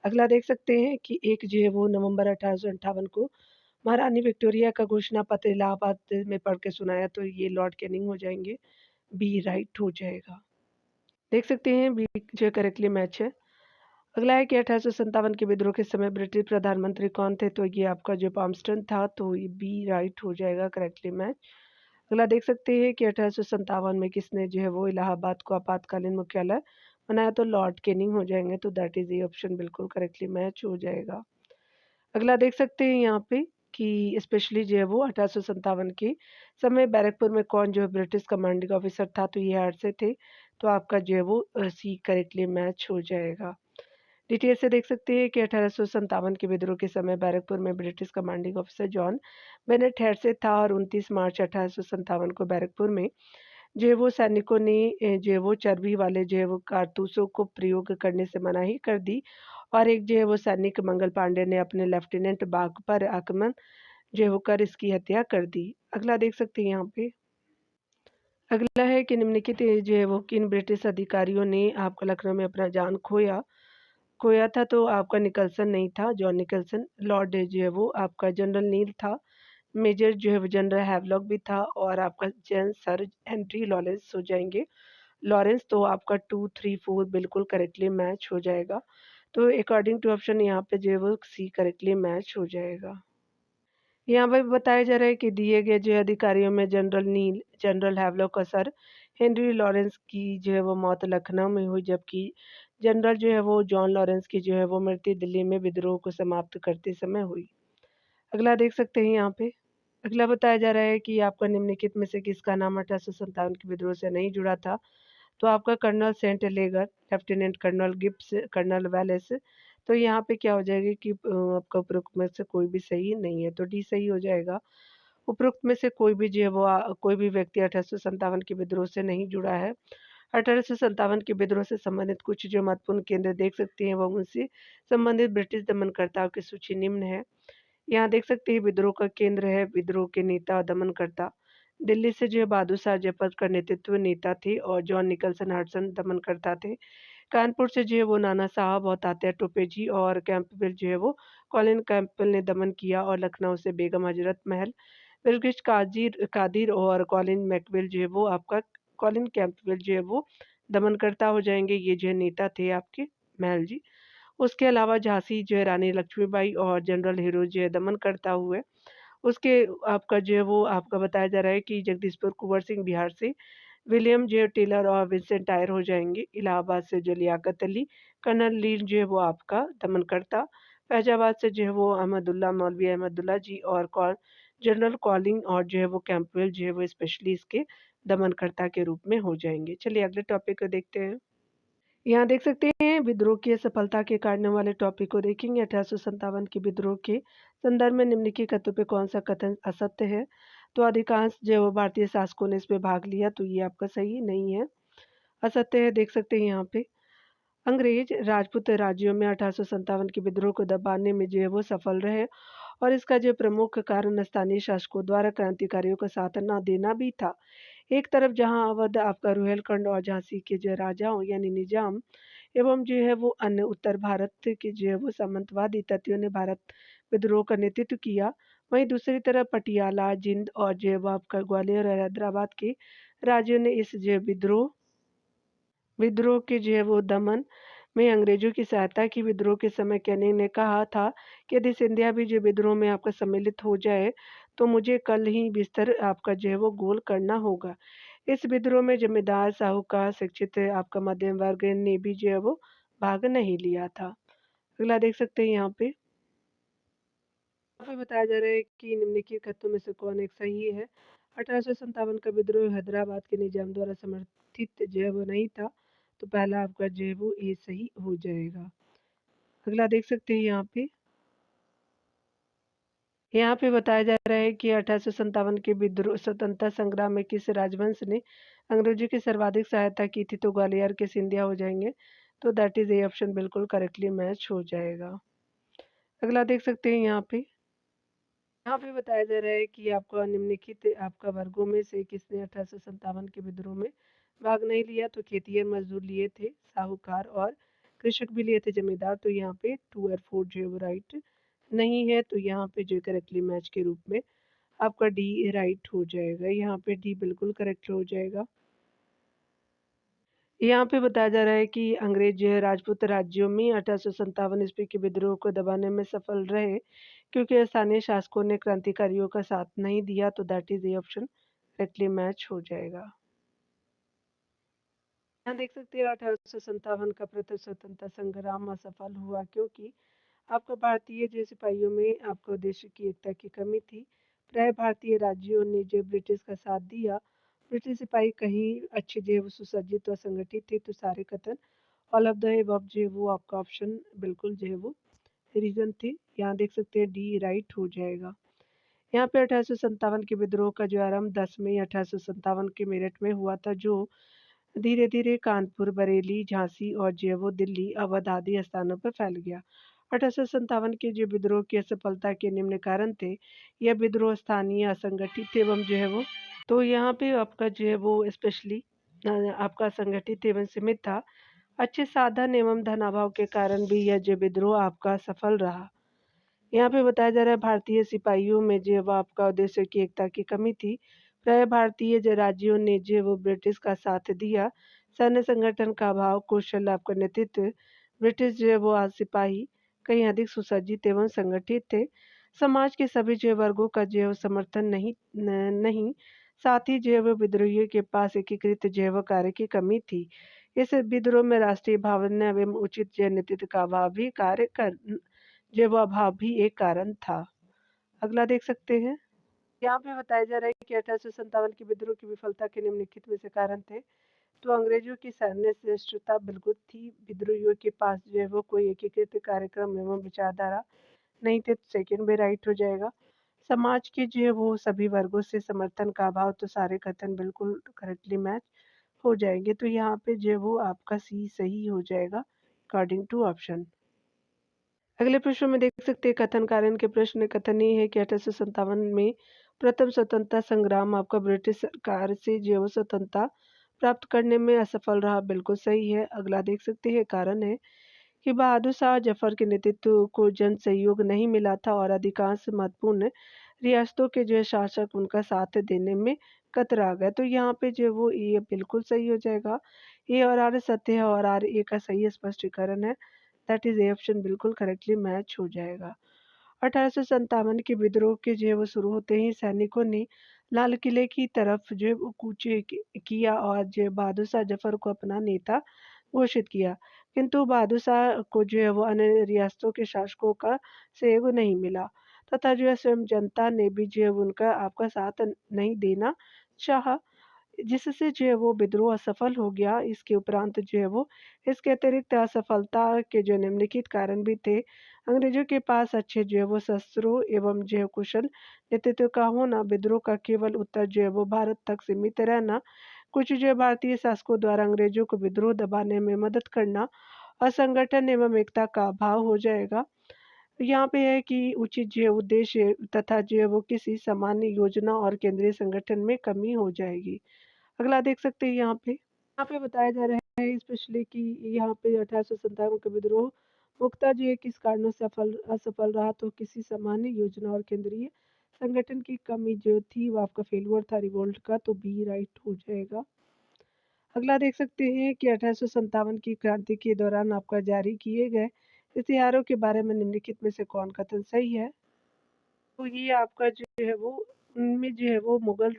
अगला देख सकते हैं कि एक जो है वो नवंबर 1858 को महारानी विक्टोरिया का घोषणा पत्र इलाहाबाद में पढ़ के सुनाया, तो ये लॉर्ड कैनिंग हो जाएँगे। बी राइट हो जाएगा। देख सकते हैं बी जो करेक्टली मैच है। अगला है कि 1857 के विद्रोह के समय ब्रिटिश प्रधानमंत्री कौन थे? तो ये आपका जो पामस्टन था, तो ये बी राइट हो जाएगा करेक्टली मैच। अगला देख सकते हैं कि 1857 में किसने जो है वो इलाहाबाद को आपातकालीन मुख्यालय बनाया? तो लॉर्ड कैनिंग हो जाएँगे, तो दैट इज़ ये ऑप्शन बिल्कुल करेक्टली मैच हो जाएगा। अगला देख सकते हैं यहाँ पे कि स्पेशली जो है वो 1857 के समय बैरकपुर में कौन जो है ब्रिटिश कमांडिंग ऑफिसर था? तो ये हार्ट से थे, तो आपका जो है वो सी करेक्टली मैच हो जाएगा। डिटेल से देख सकते हैं कि 1857 के विद्रोह के समय बैरकपुर में British commanding officer John Bennett head से था और 29 मार्च 1857 को बैरकपुर में जो है वो सैनिकों ने जो है वो चर्बी वाले जो है वो कारतूसों को प्रयोग करने से मनाही कर दी और एक जो है वो सैनिक मंगल पांडे ने अपने लेफ्टिनेंट बाग पर आक्रमण जो है वो कर इसकी हत्या कर दी। अगला देख सकते हैं यहाँ पे। अगला है कि निम्नलिखित जो है वो किन ब्रिटिश अधिकारियों ने आपका लखनऊ में अपना जान खोया खोया था? तो आपका निकलसन नहीं था, जॉन निकलसन। लॉर्ड जो है वो आपका जनरल नील था। मेजर जो है वो जनरल हैवलॉक भी था और आपका जेम्स सर हेनरी लॉरेंस हो जाएँगे। लॉरेंस, तो आपका 2, 3, 4 बिल्कुल करेक्टली मैच हो जाएगा। तो अकॉर्डिंग टू ऑप्शन यहाँ पे जो है वो सी करेक्टली मैच हो जाएगा। यहाँ पे बताया जा रहा है कि दिए गए जो अधिकारियों में जनरल नील, जनरल हैवलॉक और सर हेनरी लॉरेंस की जो है वो मौत लखनऊ में हुई, जबकि जनरल जो है वो जॉन लॉरेंस की जो है वो मृत्यु दिल्ली में विद्रोह को समाप्त करते समय हुई। अगला देख सकते हैं यहाँ पे। अगला बताया जा रहा है कि आपका निम्नलिखित में से किसका नाम 1857 के विद्रोह से नहीं जुड़ा था? तो आपका colonel Saint Leger, lieutenant colonel Gibbs, colonel Wellesley. तो यहाँ पे क्या हो जाएगा कि आपका उपरोक्त में से कोई भी सही नहीं है, तो डी सही हो जाएगा। उपरोक्त में से कोई भी जो है वो कोई भी व्यक्ति 1857 के विद्रोह से नहीं जुड़ा है। 1857 के विद्रोह से संबंधित कुछ जो महत्वपूर्ण केंद्र देख सकते हैं, वो उनसे संबंधित ब्रिटिश दमनकर्ताओं की सूची निम्न है। यहाँ देख सकते हैं विद्रोह का केंद्र है विद्रोह के नेता और दमनकर्ता। दिल्ली से जो है बहादुर शाह जफर का नेतृत्व नेता थे और जॉन निकलसन हडसन दमनकर्ता थे। कानपुर से जो है वो नाना साहब और तात्या टोपे जी और कैंपबेल जो है वो कॉलिन कैंपबेल ने दमन किया और लखनऊ से बेगम हजरत महल, बिरगिश कादिर कादिर और कॉलिन मैकबेल जो है वो आपका कॉलिन कैंपबेल जो है वो दमनकर्ता हो जाएँगे। ये जो है नेता थे आपके महल जी। उसके अलावा झांसी जो है रानी लक्ष्मीबाई और जनरल हीरो जो है दमनकर्ता हुए। उसके आपका जो है वो आपका बताया जा रहा है कि जगदीशपुर कुंवर सिंह बिहार से, विलियम जे टेलर और विंसेंट टायर हो जाएँगे। इलाहाबाद से जो लियाकत अली, कर्नल लील जो है वो आपका दमनकर्ता। फैजाबाद से जो है वो अहमदुल्ला मौलवी अहमदुल्ला जी और जनरल कॉलिंग और जो है वो कैंपबेल जो है वो स्पेशली इसके दमनकर्ता के रूप में हो जाएँगे। चलिए अगले टॉपिक को देखते हैं। यहाँ देख सकते हैं विद्रोह की असफलता के कारण वाले टॉपिक को देखेंगे। 1857 के विद्रोह के संदर्भ में निम्नलिखित कथनों पे कौन सा कथन असत्य है? तो अधिकांश जो है वो भारतीय शासकों ने इसमें भाग लिया, तो ये आपका सही नहीं है, असत्य है। देख सकते हैं यहाँ पे अंग्रेज राजपूत राज्यों में 1857 के विद्रोह को दबाने में जो है वो सफल रहे और इसका जो प्रमुख कारण स्थानीय शासकों द्वारा क्रांतिकारियों का साथ न देना भी था। एक तरफ जहां अवध आपका रुहेलखंड और झांसी के जो राजाओं यानी निजाम एवं जो है वो अन्य उत्तर भारत के जो है वो सामंतवादी तत्वों ने भारत विद्रोह का नेतृत्व किया, वहीं दूसरी तरफ पटियाला, जिंद और जो है वो आपका ग्वालियर और हैदराबाद के राज्यों ने इस जो है विद्रोह विद्रोह के जो है वो दमन में अंग्रेजों की सहायता की। विद्रोह के समय कैनिंग ने कहा था कि यदि सिंधिया भी जो विद्रोह में आपका सम्मिलित हो जाए, तो मुझे कल ही बिस्तर आपका जो है वो गोल करना होगा। इस विद्रोह में जमींदार, साहूकार, शिक्षित आपका मध्यम वर्ग ने भी जो है वो भाग नहीं लिया था। अगला देख सकते हैं यहाँ पे। यहाँ पे बताया जा रहा है कि निम्नलिखित कथनों में से कौन एक सही है? 1857 का विद्रोह हैदराबाद के निजाम द्वारा समर्थित जो है वो नहीं था, तो पहला आपका जो है वो ए सही हो जाएगा। अगला देख सकते हैं यहाँ पे। यहाँ पे बताया जा रहा है कि 1857 के विद्रोह स्वतंत्रता संग्राम में किस राजवंश ने अंग्रेजों की सर्वाधिक सहायता की थी, तो ग्वालियर के सिंधिया हो जाएँगे। तो दैट इज़ ए ऑप्शन बिल्कुल करेक्टली मैच हो जाएगा। अगला देख सकते हैं यहाँ पे बताया जा रहा है कि आपका निम्नलिखित आपका वर्गों में से किसने 1857 के विद्रोह में भाग नहीं लिया, तो खेतिहर मजदूर लिए थे, साहूकार और कृषक भी लिए थे, जमींदार। तो यहाँ पे 2 और 4 जो है वो राइट नहीं है, तो यहाँ पे जो करेक्टली मैच के रूप में आपका डी राइट हो जाएगा। यहाँ पे डी बिल्कुल करेक्ट हो जाएगा। यहाँ पे बताया जा रहा है कि अंग्रेज जो है राजपूत राज्यों में 1857 ईस्वी के विद्रोह को दबाने में सफल रहे, क्योंकि स्थानीय शासकों ने क्रांतिकारियों का साथ नहीं दिया, तो that is A option correctly match हो जाएगा। यहाँ देख सकते हैं 1857 का प्रथम स्वतंत्रता संग्राम असफल हुआ, क्योंकि आपका भारतीय जो सिपाहियों में आपको उद्देश्य की एकता की कमी थी। प्राय भारतीय राज्यों ने जो ब्रिटिश का साथ दिया, ब्रिटिश सिपाही कहीं अच्छे जो है वो सुसज्जित और संगठित थे, तो सारे कथन ऑल ऑफ द एबव जो है वो आपका ऑप्शन बिल्कुल जो है वो रीजन थे। यहाँ देख सकते हैं डी राइट हो जाएगा। यहाँ पे 1857 के विद्रोह का जो आरंभ 10 मई 1857 के मेरठ में हुआ था, जो धीरे धीरे कानपुर, बरेली, झांसी और जो है वो दिल्ली, अवध आदि स्थानों पर फैल गया। 1857 के जो विद्रोह की असफलता के निम्न कारण थे। यह विद्रोह स्थानीय, असंगठित एवं जो है वो, तो यहाँ पे आपका जो है वो स्पेशली आपका संगठित एवं सीमित था। अच्छे साधन एवं धन अभाव के कारण भी यह जो विद्रोह आपका सफल रहा। यहाँ पे बताया जा रहा है भारतीय सिपाहियों में जो है वो आपका उद्देश्य की एकता की कमी थी। प्राय भारतीय जो राज्यों ने जो है वो ब्रिटिश का साथ दिया। सैन्य संगठन का अभाव, कुशल आपका नेतृत्व, ब्रिटिश जो है वो आज सिपाही कहीं अधिक सुसज्जित एवं संगठित थे। समाज के सभी जो है वर्गों का जो है वो समर्थन नहीं, साथ ही जो है वो विद्रोहियों के पास एकीकृत जो है वो कार्य की कमी थी। इस विद्रोह में राष्ट्रीय भावना एवं उचित जो है नेतृत्व का अभाव भी कार्य कर जो वो अभाव भी एक कारण था। अगला देख सकते हैं। यहाँ पे बताया जा रहा है कि 1857 की विद्रोह की विफलता के निम्नलिखित में से कारण थे। तो अंग्रेजों की सैन्य श्रेष्ठता बिल्कुल थी, विद्रोहियों के पास जो है वो कोई एकीकृत कार्यक्रम एवं विचारधारा नहीं थे, तो सेकंड में राइट हो जाएगा। समाज के जो है वो सभी वर्गों से समर्थन का अभाव, तो सारे कथन बिल्कुल करेक्टली मैच हो जाएंगे। तो यहाँ पे जो है वो आपका सी सही हो जाएगा अकॉर्डिंग टू ऑप्शन। अगले प्रश्न में देख सकते हैं कथन कारण के प्रश्न। कथन ये है कि 1857 में प्रथम स्वतंत्रता संग्राम आपका ब्रिटिश सरकार से जो स्वतंत्रता प्राप्त करने में असफल रहा, बिल्कुल सही है। अगला देख सकते हैं कारण है कि बहादुर शाह जफर के नेतृत्व को जन सहयोग नहीं मिला था और अधिकांश महत्वपूर्ण रियासतों के जो शासक उनका साथ देने में कतरा गए। तो यहाँ पे जो वो ये बिल्कुल सही हो जाएगा। ए और आर सत्य है और आर ए का सही स्पष्टीकरण है। दैट इज ए ऑप्शन बिल्कुल करेक्टली मैच हो जाएगा। 1857 के विद्रोह के जो है वो शुरू होते ही सैनिकों ने लाल किले की तरफ जो है वो किया और जो है बहादुर शाह जफर को अपना नेता घोषित किया। किंतु बहादुर शाह को जो है वो अन्य रियासतों के शासकों का सहयोग नहीं मिला, तथा जो है स्वयं जनता ने भी जो है उनका आपका साथ नहीं देना चाहा, जिससे जो है वो विद्रोह असफल हो गया। इसके उपरांत जो है वो इसके अतिरिक्त असफलता के जो निम्नलिखित कारण भी थे। अंग्रेजों के पास अच्छे जो है वो शस्त्रों एवं जो है कुशल नेतृत्व का होना, विद्रोह का केवल उत्तर जो है वो भारत तक सीमित रहना, कुछ जो है भारतीय शासकों द्वारा अंग्रेजों को विद्रोह दबाने में मदद करना और संगठन एवं एकता का अभाव हो जाएगा। यहाँ पे है कि उचित जो है उद्देश्य तथा जो है वो किसी सामान्य योजना और केंद्रीय संगठन में कमी हो जाएगी। अगला देख सकते हैं यहाँ पे बताया जा रहा है स्पेशली कि यहाँ पे 1857 का विद्रोह मुख्यतः जो है किस कारणों से असफल रहा, तो किसी सामान्य योजना और केंद्रीय संगठन की कमी जो थी वो आपका फेलियर था रिवोल्ट का, तो बी राइट हो जाएगा। अगला देख सकते हैं कि 1857 की क्रांति के दौरान आपका जारी किए गए इश्तिहारों के बारे में निम्नलिखित में से कौन कथन सही है, तो ये आपका जो है वो उनमें जो है वो मुगल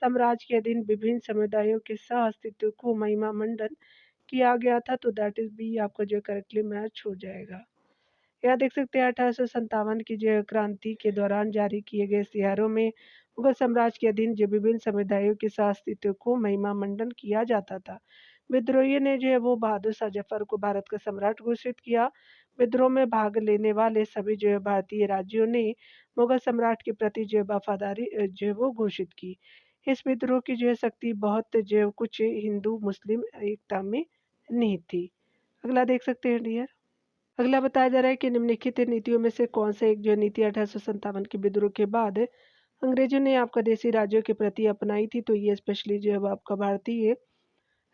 साम्राज्य के अधीन विभिन्न समुदायों के सह अस्तित्व को महिमा मंडन किया गया था, तो दैट इज बी आपका जो करेक्टली मैच हो जाएगा। यहाँ देख सकते हैं 1857 की जो क्रांति के दौरान जारी किए गए इश्तिहारों में मुगल साम्राज्य के अधीन जो विभिन्न समुदायों के सह अस्तित्व को महिमा मंडन किया जाता था। विद्रोहियों ने जो है वो बहादुर शाह जफर को भारत का सम्राट घोषित किया। विद्रोह में भाग लेने वाले सभी जो है भारतीय राज्यों ने मुगल सम्राट के प्रति जो है वफादारी जो है वो घोषित की। इस विद्रोह की जो है शक्ति बहुत जो है कुछ हिंदू मुस्लिम एकता में निहित थी। अगला देख सकते हैं डियर। अगला बताया जा रहा है कि निम्नलिखित नीतियों में से कौन सा एक जो नीति 1857 के विद्रोह के बाद अंग्रेजों ने आपका देसी राज्यों के प्रति अपनाई थी। तो ये स्पेशली जो है आपका भारतीय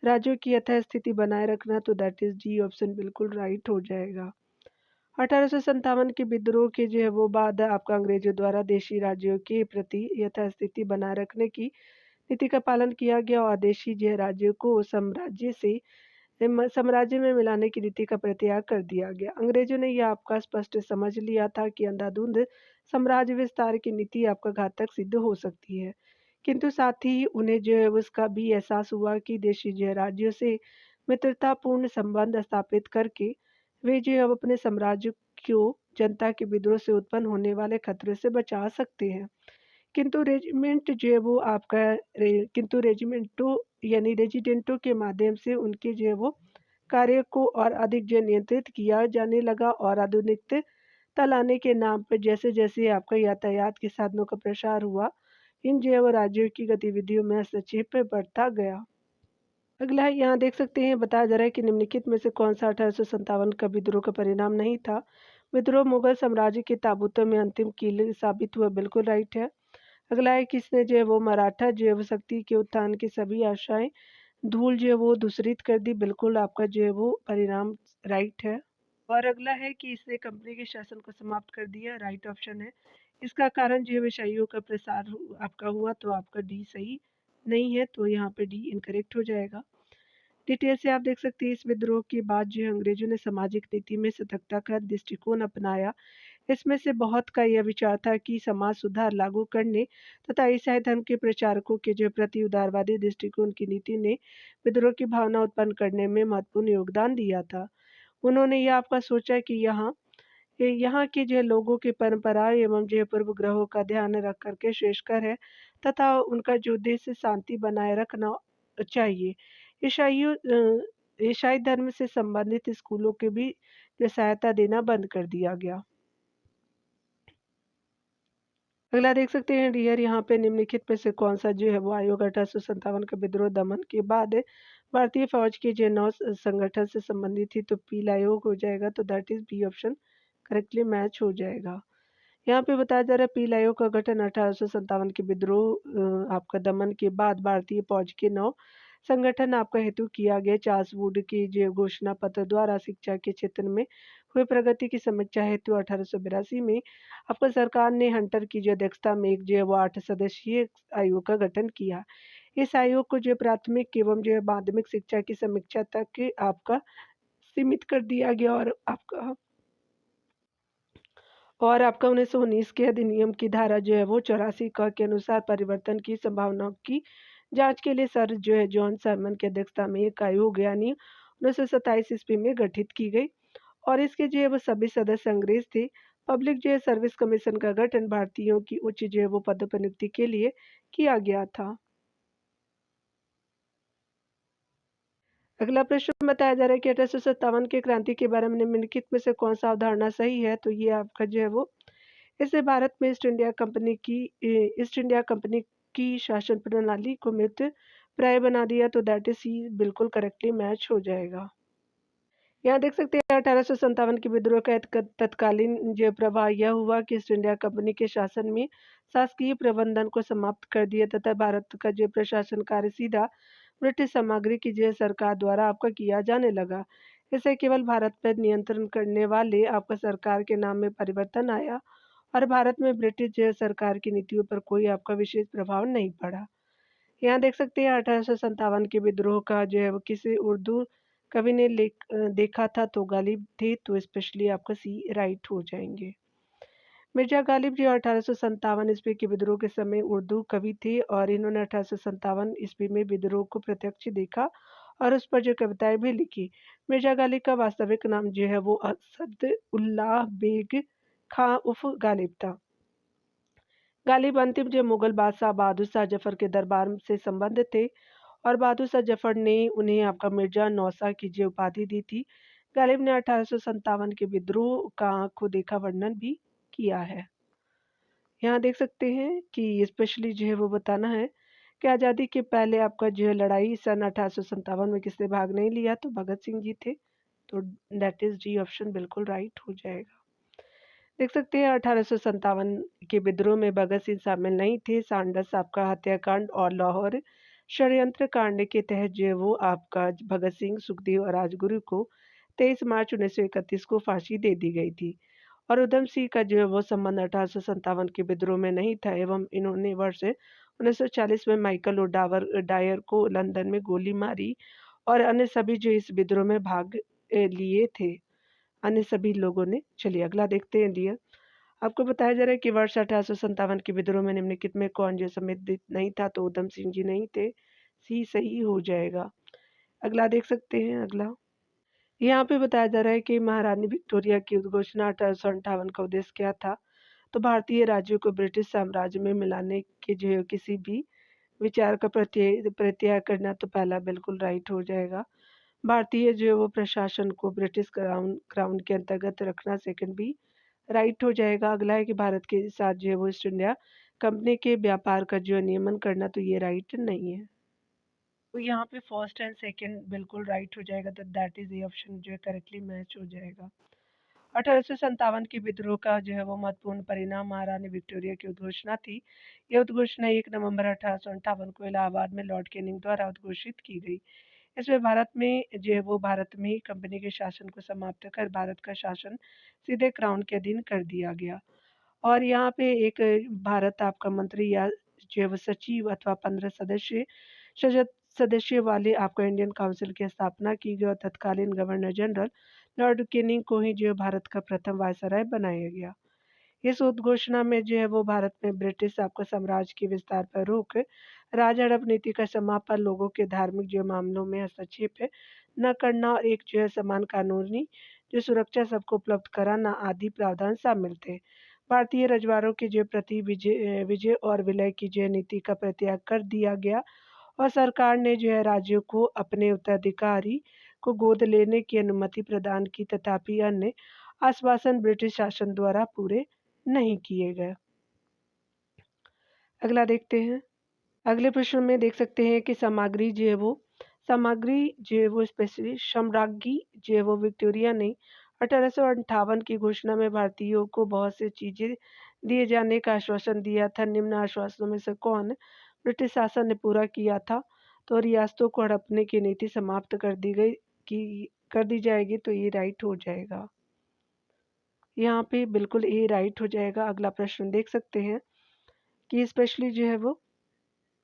राज्यों की यथास्थिति बनाए रखना। तो दैट इज डी ऑप्शन बिल्कुल राइट हो जाएगा। 1857 के विद्रोह के जो है वो बाद आपका अंग्रेजों द्वारा देशी राज्यों के प्रति यथास्थिति बनाए रखने की नीति का पालन किया गया और देशी जो है राज्यों को साम्राज्य में मिलाने की नीति का परित्याग कर दिया गया। अंग्रेजों ने यह आपका स्पष्ट समझ लिया था कि अंधाधुंध साम्राज्य विस्तार की नीति आपका घातक सिद्ध हो सकती है, किंतु साथ ही उन्हें जो है उसका भी एहसास हुआ कि देशी जो है राज्यों से मित्रतापूर्ण संबंध स्थापित करके वे जो है अब अपने साम्राज्य को जनता के विद्रोह से उत्पन्न होने वाले खतरे से बचा सकते हैं। किंतु रेजिमेंट जो है वो आपका किंतु रेजिमेंटों यानी रेजिडेंटों के माध्यम से उनके जो है वो कार्य को और अधिक जो नियंत्रित किया जाने लगा और आधुनिकता लाने के नाम पर जैसे जैसे आपका यातायात के साधनों का प्रसार हुआ, इन जो है वो राज्यों की गतिविधियों में हस्तक्षेप बढ़ता गया। अगला है यहाँ देख सकते हैं, बताया जा रहा है कि निम्नलिखित में से कौन सा 1857 का विद्रोह का परिणाम नहीं था। विद्रोह मुगल साम्राज्य के ताबूतों में अंतिम कील साबित हुआ, बिल्कुल राइट है। अगला है किसने जो है वो मराठा जो है वो शक्ति के उत्थान की सभी आशाएं धूल जो है वो दूषित कर दी, बिल्कुल आपका जो है वो परिणाम राइट है। और अगला है कि इसने कंपनी के शासन को समाप्त कर दिया, राइट ऑप्शन है। इसका कारण जो है विषयों का प्रसार आपका हुआ, तो आपका डी सही नहीं है, तो यहाँ पे डी इनकरेक्ट हो जाएगा। डिटेल से आप देख सकते हैं इस विद्रोह के बाद जो है अंग्रेजों ने सामाजिक नीति में सतर्कता का दृष्टिकोण अपनाया। इसमें से बहुत का यह विचार था कि समाज सुधार लागू करने तथा ईसाई धर्म के प्रचारकों के जो प्रति उदारवादी दृष्टिकोण की नीति ने विद्रोह की भावना उत्पन्न करने में महत्वपूर्ण योगदान दिया था। उन्होंने यह आपका सोचा कि यहाँ के जो लोगों की परंपरा एवं जो पूर्व ग्रहों का ध्यान रख करके श्रेष्ठकर है तथा उनका जो उद्देश्य शांति बनाए रखना चाहिए। ईसाइयों ईसाई धर्म से संबंधित स्कूलों के भी जो सहायता देना बंद कर दिया गया। अगला देख सकते हैं डियर, यहाँ पे निम्नलिखित में से कौन सा जो है वो आयोग 1857 का विद्रोह दमन के बाद भारतीय फौज के जो नौ संगठन से संबंधित थी। तो पील आयोग हो जाएगा, तो that is B option correctly match हो जाएगा। यहाँ पे बताया जा रहा है पील आयोग का गठन 1857 के विद्रोह आपका दमन के बाद भारतीय फौज के नौ संगठन आपका हेतु किया गया। चार्ल्स वुड की जो घोषणा पत्र द्वारा शिक्षा के क्षेत्र में हुए प्रगति की समीक्षा हेतु 1882 में आपका सरकार ने हंटर की जो अध्यक्षता में एक जो है वो 8 सदस्यीय आयोग का गठन किया। इस आयोग को जो प्राथमिक एवं जो है माध्यमिक शिक्षा की समीक्षा तक आपका सीमित कर दिया गया और आपका 1919 के अधिनियम की धारा जो है वो 84 क के अनुसार परिवर्तन की संभावनाओं की जांच के लिए सर जो है जॉन सरमन की अध्यक्षता में एक आयोग यानी 1927 ईस्वी में गठित की गई और इसके जो है वो सभी सदस्य अंग्रेज थे। पब्लिक जो है सर्विस कमीशन का गठन भारतीयों की उच्च जो है वो पदोन्नति के लिए किया गया था। अगला प्रश्न बताया जा रहा है कि 1857 की क्रांति के बारे में निम्नलिखित में से कौन सा अवधारणा सही है। तो ये आपका जो है वो इससे भारत में ईस्ट इंडिया कंपनी की शासन प्रणाली को मृत प्राय बना दिया। तो दैट इज सी बिल्कुल करेक्टली मैच हो जाएगा। यहाँ देख सकते हैं 1857 के विद्रोह का तत्कालीन जो प्रभाव यह हुआ कि ईस्ट इंडिया कंपनी के शासन में शासकीय प्रबंधन को समाप्त कर दिया तथा भारत का जो प्रशासन कार्य सीधा ब्रिटिश सामग्री की जो सरकार द्वारा आपका किया जाने लगा। इससे केवल भारत पर नियंत्रण करने वाले आपका सरकार के नाम में परिवर्तन आया और भारत में ब्रिटिश जो सरकार की नीतियों पर कोई आपका विशेष प्रभाव नहीं पड़ा। यहाँ देख सकते हैं 1857 के विद्रोह का जो है वो किसी उर्दू कवि ने देखा था, तो गालिब थे, तो स्पेशली आपका सी राइट हो जाएंगे। मिर्जा गालिब जो 1857 ईस्वी के विद्रोह के समय उर्दू कवि थे और इन्होंने 1857 ईस्वी में विद्रोह को प्रत्यक्ष देखा और उस पर जो कविताएं भी लिखी। मिर्जा गालिब का वास्तविक नाम जो है वो असद उल्लाह बेग खां उफ गालिब था। गालिब अंतिम जो मुगल बादशाह बहादुर शाह जफर के दरबार से संबंधित थे और बहादुर शाह जफर ने उन्हें आपका मिर्जा नौसा की जो उपाधि दी थी, गालिब ने 1857 के विद्रोह का आँखों देखा वर्णन भी किया है। यहाँ देख सकते हैं कि स्पेशली जो है वो बताना है कि आज़ादी के पहले आपका जो है लड़ाई सन 1857 में किसने भाग नहीं लिया, तो भगत सिंह जी थे। तो दैट इज़ डी ऑप्शन बिल्कुल राइट हो जाएगा। देख सकते हैं 1857 के विद्रोह में भगत सिंह शामिल नहीं थे। सांडर्स आपका हत्याकांड और लाहौर षड्यंत्र कांड के तहत जो है वो आपका भगत सिंह, सुखदेव और राजगुरु को 23 मार्च 1931 को फांसी दे दी गई थी। और उधम सिंह का जो है वो संबंध 1857 के विद्रोह में नहीं था एवं इन्होंने वर्ष 1940 में माइकल डायर को लंदन में गोली मारी और अन्य सभी जो इस विद्रोह में भाग लिए थे, अन्य सभी लोगों ने। चलिए अगला देखते हैं डियर। आपको बताया जा रहा है कि वर्ष 1857 के विद्रोह में निम्नलिखित में कौन जो संबंधित नहीं था, तो उधम सिंह जी नहीं थे। सी सही हो जाएगा। अगला देख सकते हैं अगला। यहाँ पे बताया जा रहा है कि महारानी विक्टोरिया की उद्घोषणा 1858 का उद्देश्य क्या था? तो भारतीय राज्यों को ब्रिटिश साम्राज्य में मिलाने के जो है किसी भी विचार का प्रत्याय करना, तो पहला बिल्कुल राइट हो जाएगा। भारतीय जो है वो प्रशासन को ब्रिटिश क्राउन क्राउन के अंतर्गत रखना, सेकंड भी राइट हो जाएगा। अगला है कि भारत के साथ जो है वो ईस्ट इंडिया कंपनी के व्यापार का जो है नियमन करना, तो ये राइट नहीं है। तो यहाँ पे फर्स्ट एंड सेकंड बिल्कुल राइट हो जाएगा, तो दैट इज ए ऑप्शन जो है करेक्टली मैच हो जाएगा। 1857 के विद्रोह का जो है वो महत्वपूर्ण परिणाम महारानी विक्टोरिया की उद्घोषणा थी। यह उद्घोषणा 1 नवंबर 1858 को इलाहाबाद में लॉर्ड कैनिंग द्वारा उद्घोषित की गई। इसमें भारत में जो है वो भारत में ही कंपनी के शासन को समाप्त कर भारत का शासन सीधे क्राउन के अधीन कर दिया गया। और यहाँ पे एक भारत आपका मंत्री या जो है वो सचिव अथवा 15 सदस्य वाले आपका इंडियन काउंसिल की स्थापना की गई और तत्कालीन गवर्नर जनरल लॉर्ड कैनिंग को ही जो है भारत का प्रथम वायसराय बनाया गया। इस उद्घोषणा में जो है वो भारत में ब्रिटिश आपका साम्राज्य के विस्तार पर रोक, राज हड़प नीति का समापन, लोगों के धार्मिक जो मामलों में हस्तक्षेप न करना और एक जो है समान कानूनी जो सुरक्षा सबको उपलब्ध कराना आदि प्रावधान शामिल थे। भारतीय रजवाड़ों के जो प्रति विजय और विलय की जो नीति का परित्याग कर दिया गया और सरकार ने जो है राज्यों को अपने उत्तराधिकारी को गोद लेने की अनुमति प्रदान की, तथापि अन्य आश्वासन ब्रिटिश शासन द्वारा पूरे नहीं किए गए। अगला देखते हैं। अगले प्रश्न में देख सकते हैं कि सामग्री जो है वो स्पेशली सम्राज्ञी जो है वो विक्टोरिया ने 1858 की घोषणा में भारतीयों को बहुत सी चीजें दिए जाने का आश्वासन दिया था। निम्न आश्वासनों में से कौन ब्रिटिश शासन ने पूरा किया था? तो रियासतों को हड़पने की नीति समाप्त कर दी जाएगी, तो ये राइट हो जाएगा। यहाँ पे बिल्कुल ये राइट हो जाएगा। अगला प्रश्न देख सकते हैं कि स्पेशली जो है वो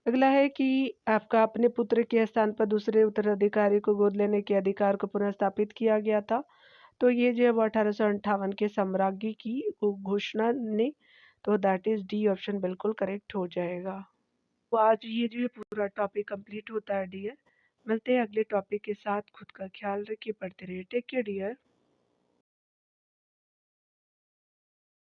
अगला है कि आपका अपने पुत्र के स्थान पर दूसरे उत्तराधिकारी को गोद लेने के अधिकार को पुनर्स्थापित किया गया था। तो ये जो है वो 1858 के सम्राज्ञी की घोषणा ने, तो दैट इज डी ऑप्शन बिल्कुल करेक्ट हो जाएगा। तो आज ये जो है पूरा टॉपिक कंप्लीट होता है डियर। मिलते हैं अगले टॉपिक के साथ। खुद का ख्याल रखिए, पढ़ते रहिए। Take care dear.